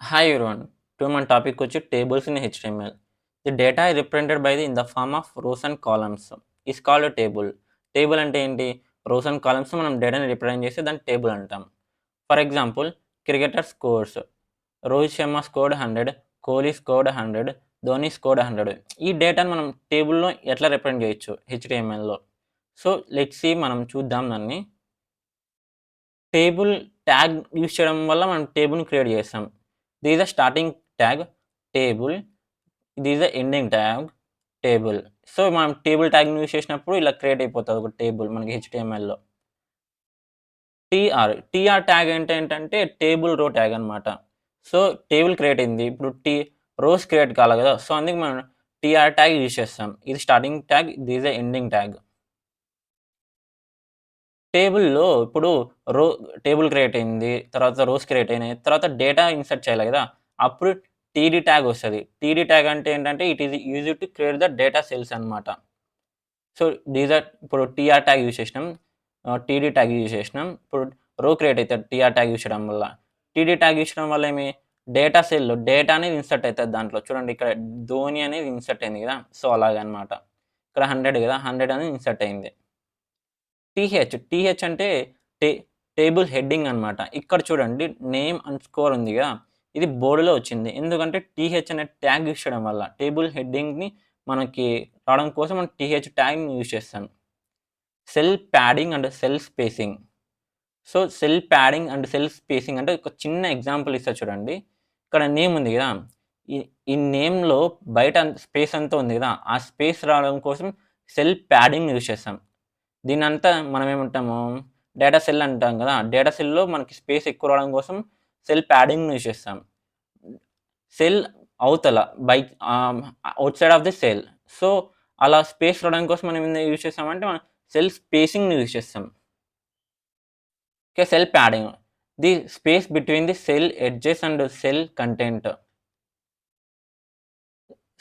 Hi everyone. Today మన topic వచ్చి tables in HTML. The data is represented by in the form of rows and columns. Is called a table. Table అంటే ఏంటి? Rows and columns మనం డేటాని represent చేస్తే దాన్ని table అంటాం. For example cricketer scores. Rohit Sharma scored 100, Kohli scored 100, Dhoni scored 100. ఈ డేటాను మనం టేబుల్‌లో ఎట్లా రిప్రజెంట్ చేయొచ్చు HTMLలో. సో లెట్స్ సీ మనం చూద్దాం దాన్ని. టేబుల్ ట్యాగ్ యూజ్ చేయడం వల్ల మనం టేబుల్‌ని క్రియేట్ చేస్తాం. This is the starting tag table. This is the ending tag table. So, మనం టేబుల్ ట్యాగ్‌ని యూజ్ చేసినప్పుడు ఇలా క్రియేట్ అయిపోతది ఒక టేబుల్ మనకి HTMLలో. టీఆర్ ట్యాగ్ అంటే ఏంటంటే టేబుల్ రో ట్యాగ్ అనమాట. సో, టేబుల్ క్రియేట్ అయింది. ఇప్పుడు రోస్ క్రియేట్ కావాలి కదా! సో, అందుకే మనం టీఆర్ ట్యాగ్ యూజ్ చేస్తాం. ఇది starting tag. This is the ending tag. టేబుల్‌లో ఇప్పుడు రో టేబుల్ క్రియేట్ అయింది. తర్వాత రోస్ క్రియేట్ అయినాయి. తర్వాత డేటా ఇన్సర్ట్ చేయాలి గదా! అప్పుడు టీడీ ట్యాగ్ వస్తది. టీడీ ట్యాగ్ అంటే ఏంటంటే it is used to create the data cells అన్నమాట. సో, దీస్ ఆర్ ఇప్పుడు టీఆర్ ట్యాగ్ యూజ్ చేసినాం. టీడీ ట్యాగ్ యూజ్ చేసినాం. ఇప్పుడు రో క్రియేట్ అయితది టీఆర్ ట్యాగ్ యూజ్ చేయడం వల్ల. టీడీ ట్యాగ్ యూజ్ చేయడం వల్ల డేటా సెల్‌లో డేటా అనేది ఇన్సర్ట్ అయితది దాంట్లో. చూడండి ఇక్కడ ధోని అనేది ఇన్సర్ట్ అయింది గదా! సో, అలాగనమాట. ఇక్కడ 100 గదా! 100 అనేది ఇన్సర్ట్ అయింది. టీహెచ్ అంటే టే టేబుల్ హెడ్డింగ్ అనమాట. ఇక్కడ చూడండి నేమ్ అండర్‌స్కోర్ ఉంది గదా! ఇది బోర్డ్‌లో వచ్చింది. ఎందుకంటే టీహెచ్ అనే ట్యాగ్ యూజ్ చేయడం వల్ల. టేబుల్ హెడ్డింగ్‌ని మనకి రావడం కోసం మనం టీహెచ్ ట్యాగ్‌ని యూజ్ చేస్తాం. Cell padding and cell spacing. So, cell padding and cell spacing అంటే ఒక చిన్న ఎగ్జాంపుల్ ఇస్తా చూడండి. ఇక్కడ నేమ్ ఉంది గదా! ఈ ఈ నేమ్‌లో బయట స్పేస్ అంతా ఉంది గదా! ఆ స్పేస్ రావడం కోసం సెల్ ప్యాడింగ్ యూజ్ చేస్తాం. దీన్నంతా మనమేమంటాము, డేటా సెల్ అంటాం గదా! డేటా సెల్‌లో మనకి స్పేస్ ఎక్కువ రావడం కోసం సెల్ ప్యాడింగ్‌ని యూజ్ చేస్తాం. సెల్ అవతల out side of the cell. So, అలా స్పేస్ రావడం కోసం మనం ఏంది యూజ్ చేస్తామంటే, మనం సెల్ స్పేసింగ్‌ని యూజ్ చేస్తాం. Okay. Cell padding. The space between the cell edges and cell content.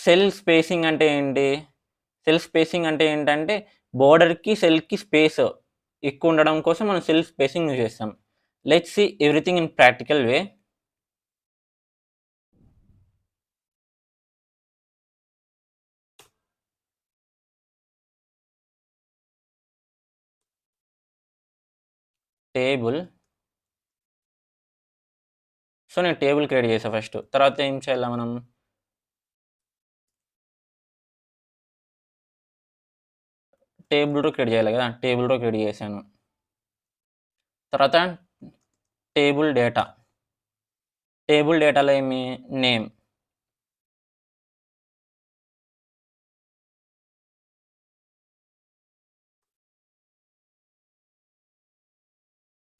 Cell spacing అంటే ఏంటి? సెల్ స్పేసింగ్ అంటే ఏంటంటే, బోర్డర్‌కి, సెల్‌కి స్పేస్ ఎక్కువుండడం కోసం మనం సెల్ స్పేసింగ్ యూజ్ చేస్తాం. Let's see everything in practical way. Table. So, నేను టేబుల్ క్రియేట్ చేశా ఫస్ట్. తర్వాత ఏం చేయాలా మనం? టేబుల్ రో క్రియేట్ చేయాలి గదా! టేబుల్ రో క్రియేట్ చేశాను. తర్వాత టేబుల్ డేటా. టేబుల్ డేటాలో name,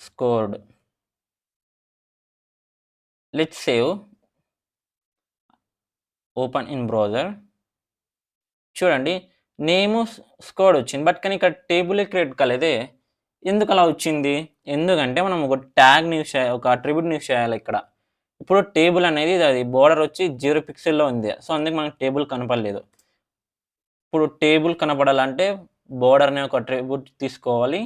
scored. Let's save. Open in browser. చూడండి నేము, స్కోర్డ్ వచ్చింది. బట్ కానీ ఇక్కడ టేబులే క్రియేట్ కాలేదే. ఎందుకలా వచ్చింది? ఎందుకంటే మనం ఒక ట్యాగ్‌ని యూజ్ చేయాలి. ఒక అట్రిబ్యూట్‌ని యూజ్ చేయాలి ఇక్కడ. ఇప్పుడు టేబుల్ అనేది అది బోర్డర్ వచ్చి 0 పిక్సెల్‌లో ఉంది. సో, అందుకే మనకు టేబుల్ కనపడలేదు. ఇప్పుడు టేబుల్ కనపడాలంటే బోర్డర్ అనే ఒక అట్రిబ్యూట్ తీసుకోవాలి.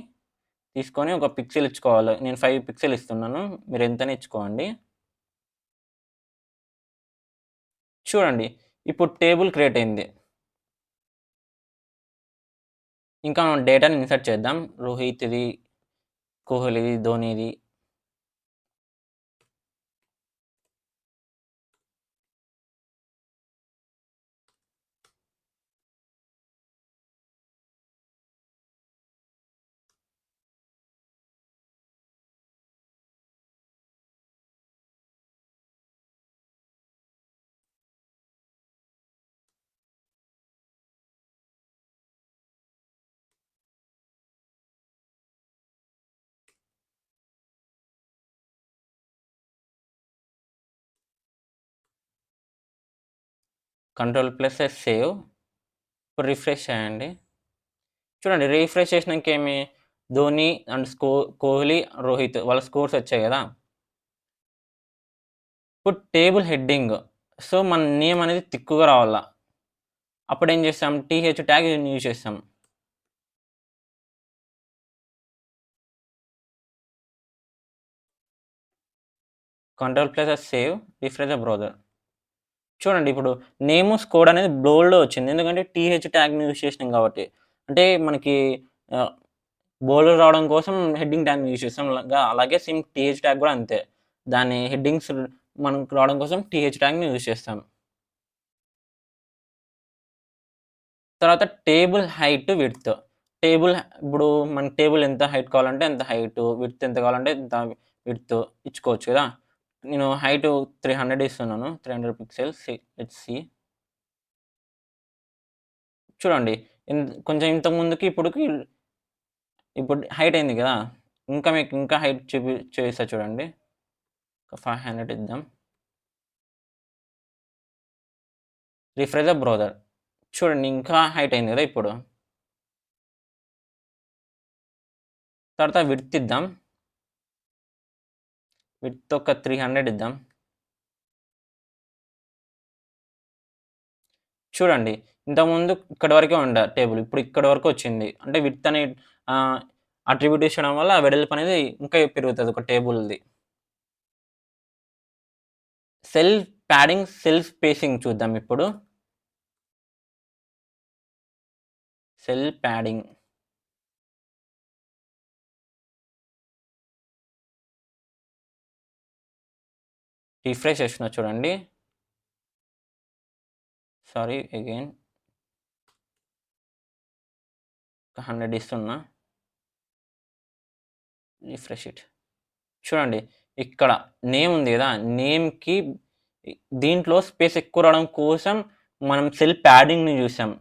తీసుకొని ఒక పిక్సెల్ ఇచ్చుకోవాలి. నేను 5 పిక్సెల్ ఇస్తున్నాను. మీరు ఎంతైనా ఇచ్చుకోండి. చూడండి ఇప్పుడు టేబుల్ క్రియేట్ అయింది. ఇంకా మనం డేటాని ఇన్సర్ట్ చేద్దాం. రోహిత్‌ది, కోహ్లీది, ధోనిది. కంట్రోల్+S సేవ్. ఇప్పుడు రిఫ్రెష్ చేయండి. చూడండి రిఫ్రెష్ చేసినంక ధోని అండ్ కోహ్లీ, రోహిత్ వాళ్ళ స్కోర్స్ వచ్చాయి గదా! ఇప్పుడు టేబుల్ హెడ్డింగ్. సో, మన నేమ్ అనేది తిక్కుగా రావాల. అప్పుడేం చేస్తాం? టీహెచ్ ట్యాగ్ యూజ్ చేస్తాం. Ctrl+S save, refresh the browser. చూడండి ఇప్పుడు నేము, స్కోడ్ అనేది బోల్డ్‌లో వచ్చింది. ఎందుకంటే టీహెచ్ ట్యాగ్‌ని యూజ్ చేసినాం కాబట్టి. అంటే మనకి ఆహ్, బోల్డ్ రావడం కోసం హెడ్డింగ్ ట్యాగ్‌ని యూజ్ చేస్తాం. అలాగే సేమ్ టీహెచ్ ట్యాగ్ కూడా అంతే. దాని హెడ్డింగ్స్ మనకు రావడం కోసం టీహెచ్ ట్యాగ్‌ని యూజ్ చేస్తాం. తర్వాత టేబుల్ హైట్, విడ్త్. టేబుల్ ఇప్పుడు మన టేబుల్ ఎంత హైట్ కావాలంటే అంత హైటు, విడ్త్ ఎంత కావాలంటే అంత విడ్త్ ఇచ్చుకోవచ్చు కదా! నేను హైట్ 300 ఇస్తున్నాను. 300 పిక్సెల్స్. Let's see. చూడండి కొంచెం ఇంతకు ముందుకి ఇప్పటికి ఇప్పుడు హైట్ అయింది కదా! ఇంకా మీకు ఇంకా హైట్ చేయిస్తా చూడండి. ఒక 500 ఇద్దాం. Refresh the browser. చూడండి ఇంకా హైట్ అయింది కదా ఇప్పుడు. తర్వాత విడ్త్ ఇద్దాం. విడ్త్ ఒక 300 ఇద్దాం. చూడండి ఇంతకుముందు ఇక్కడి వరకే ఉండే టేబుల్. ఇప్పుడు ఇక్కడి వరకు వచ్చింది. అంటే విడ్త్ అనే ఆహ్, అట్రిబ్యూట్ ఇచ్చడం వల్ల వెడల్పు అనేది ఇంకా పెరుగుతది ఒక టేబుల్‌ది. సెల్ ప్యాడింగ్, సెల్ స్పేసింగ్ చూద్దాం ఇప్పుడు. Cell padding. రిఫ్రెష్ చేస్తున్నా చూడండి. Sorry again. ఒక 100 ఇస్తున్నా. Refresh it. చూడండి ఇక్కడ నేమ్ ఉంది గదా! నేమ్‌కి దీంట్లో స్పేస్ ఎక్కువ రావడం కోసం మనం సెల్ ప్యాడింగ్‌ని జూసాం.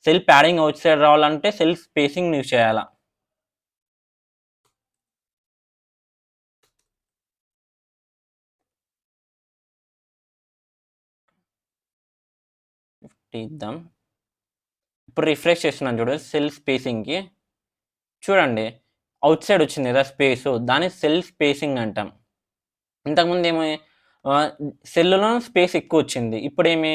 సెల్ ప్యాడింగ్ ఔట్ సైడ్ రావాలంటే సెల్ స్పేసింగ్‌ని యూజ్ చేయాల. ఇద్దాం. ఇప్పుడు రిఫ్రెష్ చేస్తున్నాను చూడు సెల్ స్పేసింగ్‌కి. చూడండి ఔట్ సైడ్ వచ్చింది గదా! స్పేసు. దాన్ని సెల్ స్పేసింగ్ అంటాం. ఇంతకుముందేమి ఆహ్, సెల్‌లో స్పేస్ ఎక్కువొచ్చింది. ఇప్పుడేమి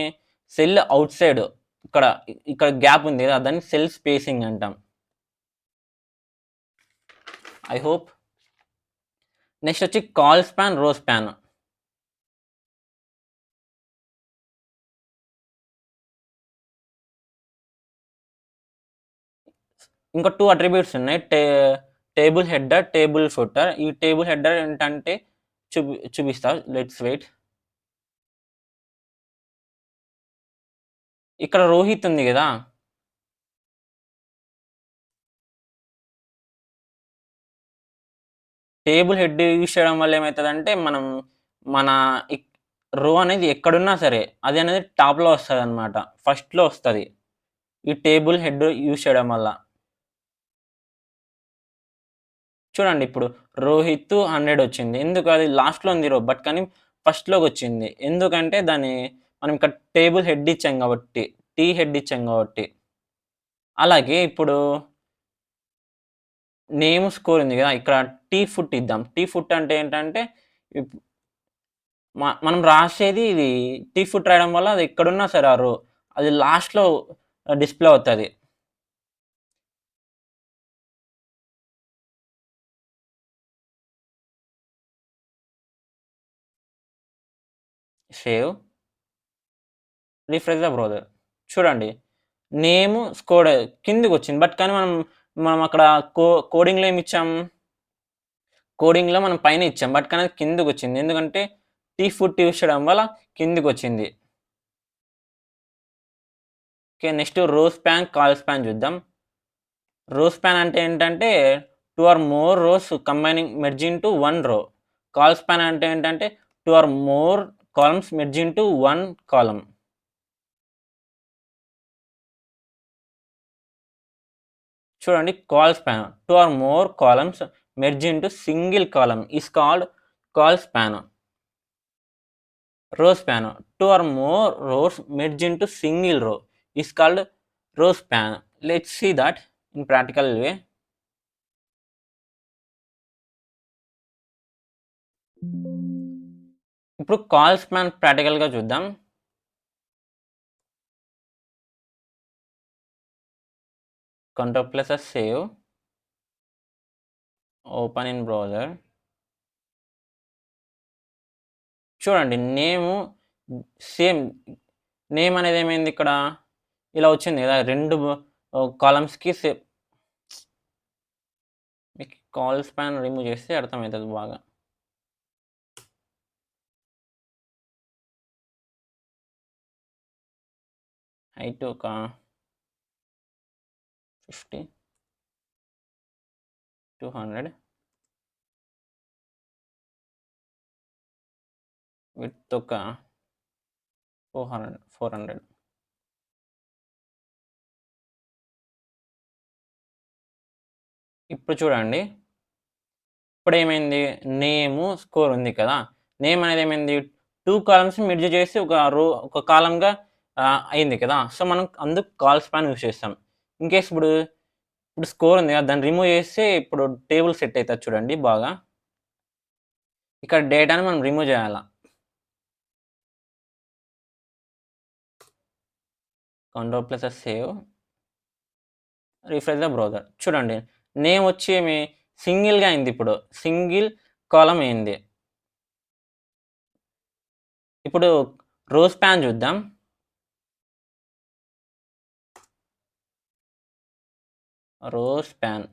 సెల్ ఔట్ సైడ్ ఇక్కడ, ఇక్కడ గ్యాప్ ఉంది గదా! దాన్ని సెల్ స్పేసింగ్ అంటాం. I hope. నెక్స్ట్ వచ్చి కాల్ స్పాన్, రో స్పాన్. ఇంకా 2 అట్రిబ్యూట్స్ ఉన్నాయి. Table header, table footer. ఈ టేబుల్ హెడర్ ఏంటంటే చూపిస్తా. Let's wait. ఇక్కడ రోహిత్ ఉంది గదా! టేబుల్ హెడ్ యూజ్ చేయడం వల్ల ఏమైతదంటే మనం మన ఇక్ రో అనేది ఎక్కడున్నా సరే అది అనేది టాప్‌లో వస్తదనమాట. ఫస్ట్‌లో వస్తది. ఈ టేబుల్ హెడ్ యూజ్ చేయడం వల్ల. చూడండి ఇప్పుడు రోహిత్ 100 వచ్చింది. ఎందుకు అది లాస్ట్‌లో ఉంది రో. కానీ ఫస్ట్‌లోకొచ్చింది. ఎందుకంటే మనం ఇక్కడ టేబుల్ హెడ్ ఇచ్చాం కాబట్టి. హెడ్ ఇచ్చాం కాబట్టి. అలాగే ఇప్పుడు నేమ్, స్కోర్ ఉంది గదా! ఇక్కడ ఫుట్ ఇద్దాం. ఫుట్ అంటే ఏంటంటే ఇప్ మనం రాసేది ఇది ఫుట్ రాయడం వల్ల అది ఎక్కడున్నా సరే ఆ రో అది లాస్ట్‌లో డిస్‌ప్లే అవుతది. Save, refresh the browser. చూడండి నేమ్, స్కోర్ కిందకొచ్చింది. కానీ మనం మనం అక్కడ కోడింగ్‌లో ఏమిచ్చాం? కోడింగ్‌లో మనం పైన ఇచ్చాం. కానీ అది కిందకొచ్చింది. ఎందుకంటే ఫుట్ యూజ్ చేయడం వల్ల కిందకొచ్చింది. Okay. Next row span, col span చూద్దాం. రో స్పాన్ అంటే ఏంటంటే 2 or more rows combining merge into 1 row. Col span అంటే ఏంటంటే 2 or more columns merge into 1 column. చూడండి col span 2 or more columns merge into single column is called col span. Row span 2 or more rows merge into single row is called row span. Let's see that in practical వే. ఇప్పుడు call span ప్రాక్టికల్‌గా చూద్దాం. Ctrl+S save, open in browser. చూడండి same name అనేది ఏమైంది ఇక్కడ, ఇలా వచ్చింది కదా! 2 కాలమ్స్‌కి మీకు కాల్ స్పాన్ రిమూవ్ చేస్తే అర్థమైతది బాగా. హైట్ ఒక 50, 200, విడ్త్ ఒక 400. ఇప్పుడు చూడండి. ఇప్పుడేమైంది, స్కోర్ ఉంది కదా! నేమ్ అనేది ఏమైంది 2 కాలమ్స్ మెర్జ్ చేసి ఒక కాలమ్‌గా అయింది కదా! సో, మనం అందుకు కాల్ స్పాన్ యూజ్ చేస్తాం. ఇన్‌కేస్ ఇప్పుడు స్కోర్ ఉంది కదా! దాన్ని రిమూవ్ చేస్తే ఇప్పుడు టేబుల్ సెట్ అయితది చూడండి బాగా. ఇక్కడ డేటాని మనం రిమూవ్ చేయాల. కంట్రోల్+S సేవ్. Refresh the browser. చూడండి నేమ్ వచ్చి సింగిల్‌గా అయిందిప్పుడు. సింగిల్ కాలమ్ అయింది. ఇప్పుడు రో స్పాన్ చూద్దాం. రో స్పాన్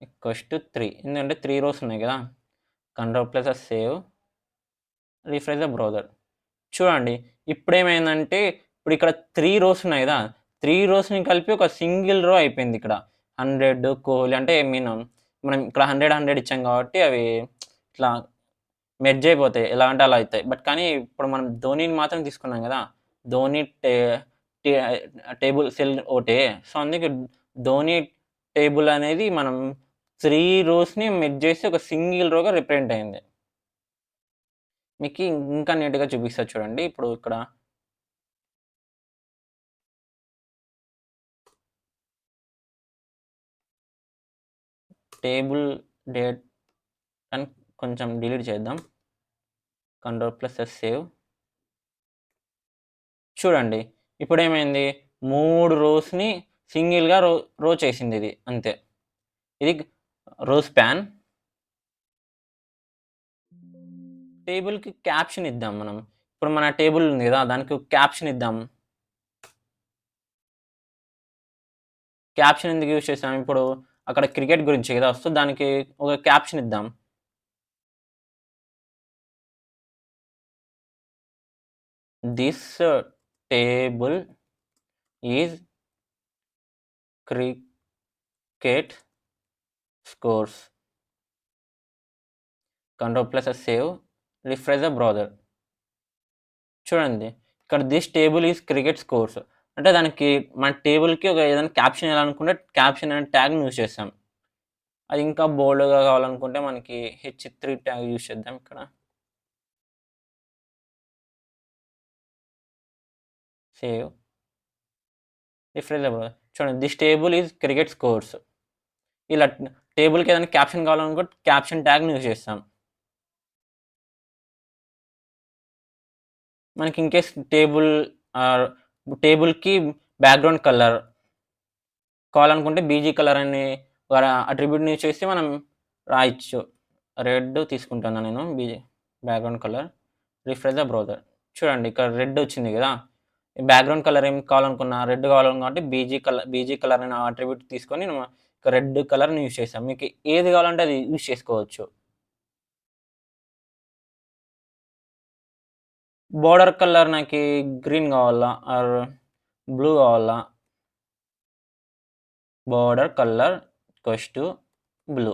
ఈక్వల్స్ టు 3 ఎందుకంటే 3 రోస్ ఉన్నాయి కదా! కంట్రోల్+S సేవ్. Refresh the browser. చూడండి ఇప్పుడేమైందంటే ఇప్పుడిక్కడ 3 రోస్ ఉన్నాయి కదా! 3 రోస్‌ని కలిపి ఒక సింగిల్ రో అయిపోయిందిక్కడ. 100 కోహ్లీ అంటే మనం ఇక్కడ 100, 100 ఇచ్చాం కాబట్టి అవి ఇట్లా మెర్జ్ అయిపోతాయి. ఎలా అంటే అలా అయితాయి. కానీ ఇప్పుడు మనం ధోనిని మాత్రం తీసుకున్నాం గదా! ధోని టే టే టేబుల్ సెల్ ఒకటే. సో, అందుకే ధోని టేబుల్ అనేది మనం 3 రోస్‌ని మెర్జ్ చేసి ఒక సింగిల్ రోగా రిప్రజెంట్ అయింది. మీకి ఇంకా నీట్‌గా చూపిస్తా చూడండి. ఇప్పుడు ఇక్కడ టేబుల్ డేట్ అని కొంచెం డిలీట్ చేద్దాం. కంట్రోల్+S సేవ్. చూడండి ఇప్పుడేమైంది 3 రోస్‌ని సింగిల్‌గా రో చేసిందిది అంతే. ఇది రో స్పాన్. టేబుల్‌కి క్యాప్షన్ ఇద్దాం మనం. ఇప్పుడు మన టేబుల్ ఉంది గదా! దానికి ఒక క్యాప్షన్ ఇద్దాం. క్యాప్షన్ ఎందుకు యూజ్ చేసాం? ఇప్పుడు అక్కడ క్రికెట్ గురించి గదా! సో, దానికి ఒక క్యాప్షన్ ఇద్దాం. This table is cricket scores. Control S save. Refresh the browser. చూడండి ఇక్కడ this table is cricket scores. అంటే దానికి మన టేబుల్‌కి ఏదైనా క్యాప్షన్ ఎయాలనుకుంటే క్యాప్షన్ అనే ట్యాగ్‌ని యూజ్ చేస్తాం. అది ఇంకా బోల్డ్‌గా కావాలనుకుంటే మనకి H3 ట్యాగ్ యూజ్ చేద్దాం ఇక్కడ. సేవ్. Refresh the browser. చూడండి this table is cricket scores. ఇలా టేబుల్‌కి ఏదైనా క్యాప్షన్ కావాలనుకుంటే క్యాప్షన్ ట్యాగ్‌ని యూజ్ చేస్తాం. మనకి ఇన్‌కేస్ ఆహ్, టేబుల్‌కి బ్యాక్‌గ్రౌండ్ కలర్ కావాలనుకుంటే బీజీ కలర్ అనే అట్రిబ్యూట్‌ని యూజ్ చేసి మనం రాయొచ్చు. రెడ్ తీసుకుంటున్నా నేను background colour. Refresh the browser. చూడండి ఇక్కడ రెడ్ వచ్చింది గదా! బ్యాక్‌గ్రౌండ్ కలర్ ఏం కావాలనుకున్నా రెడ్ కావాలనుకున్నా కాబట్టి బీజీ కలర్ అనే అట్రిబ్యూట్ తీసుకొని రెడ్ కలర్‌ని యూజ్ చేసాం. మీకు ఏది కావాలంటే అది యూజ్ చేసుకోవచ్చు. బోర్డర్ కలర్ నాకి గ్రీన్ కావాలా ఆర్ బ్లూ కావాలా? Border colour equals to blue.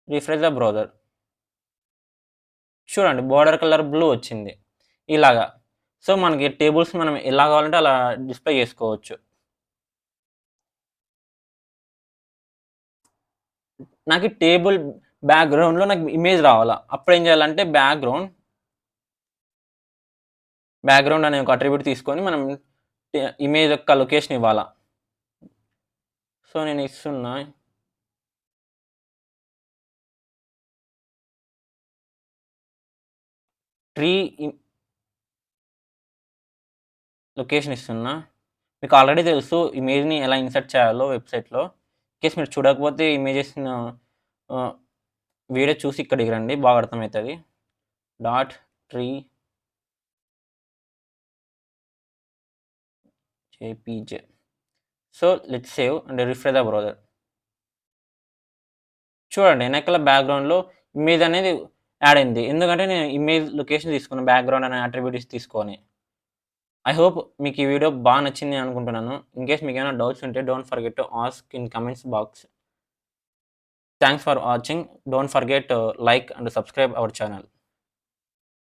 Refresh the browser. చూడండి బోర్డర్ కలర్ బ్లూ వచ్చింది. ఇలాగా. సో, మనకి టేబుల్స్ మనం ఎలా కావాలంటే అలా డిస్‌ప్లే చేసుకోవచ్చు. నాకు టేబుల్ బ్యాక్‌గ్రౌండ్‌లో నాకు ఇమేజ్ రావాలా. అప్పుడేం చేయాలంటే బ్యాక్‌గ్రౌండ్ అనే ఒక అట్రిబ్యూట్ తీసుకొని మనం ఇమేజ్ యొక్క లొకేషన్ ఇవ్వాలా. సో, నేను ఇస్తున్నా. ట్రీ ఇ లొకేషన్ ఇస్తున్నా. మీకు ఆల్రెడీ తెలుసు ఇమేజ్‌ని ఎలా ఇన్సర్ట్ చేయాలో వెబ్‌సైట్‌లో. ఇన్‌కేస్ మీరు చూడకపోతే ఇమేజెస్‌ను ఆహ్, వీడియో చూసి ఇక్కడికి రండి బాగా అర్థమవుతుంది. Dot tree JPG. So let's save and refresh the browser. చూడండి వెనకాల బ్యాక్‌గ్రౌండ్‌లో ఇమేజ్ అనేది యాడ్ అయింది. ఎందుకంటే నేను ఇమేజ్ లొకేషన్ తీసుకున్నా బ్యాక్‌గ్రౌండ్ అనే అట్రిబ్యూట్స్ తీసుకొని. ఐ హోప్ మీకు ఈ వీడియో బాగా నచ్చింది అనుకుంటున్నాను. ఇన్‌కేస్ మీకేమైనా డౌట్స్ ఉంటే don't forget to ask in comments box. Thanks for watching. Don't forget like and subscribe our channel.